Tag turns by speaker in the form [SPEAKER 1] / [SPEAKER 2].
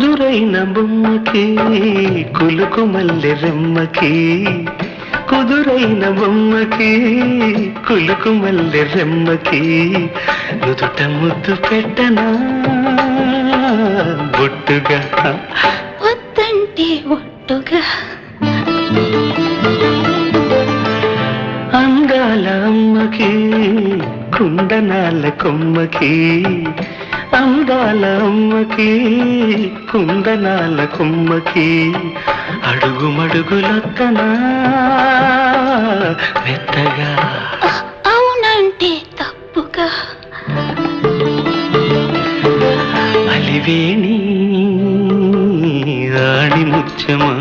[SPEAKER 1] కుదురైన బొమ్మకి కులుకు మల్లె రెమ్మకి కుదురైన బొమ్మకి కులుకు మల్లె రెమ్మకి నుదుట ముద్దు పెట్టనా బొట్టుగా
[SPEAKER 2] వద్దంటే ఒట్టుగా
[SPEAKER 1] అందాల అమ్మకి కుందనాల కొమ్మకి అందాల అమ్మకి కుందనాల కొమ్మకి అడుగుమడుగులొత్తనా మెత్తగా
[SPEAKER 2] అవునంటే తప్పుగా
[SPEAKER 1] అలివేణి రాణి ముత్యమా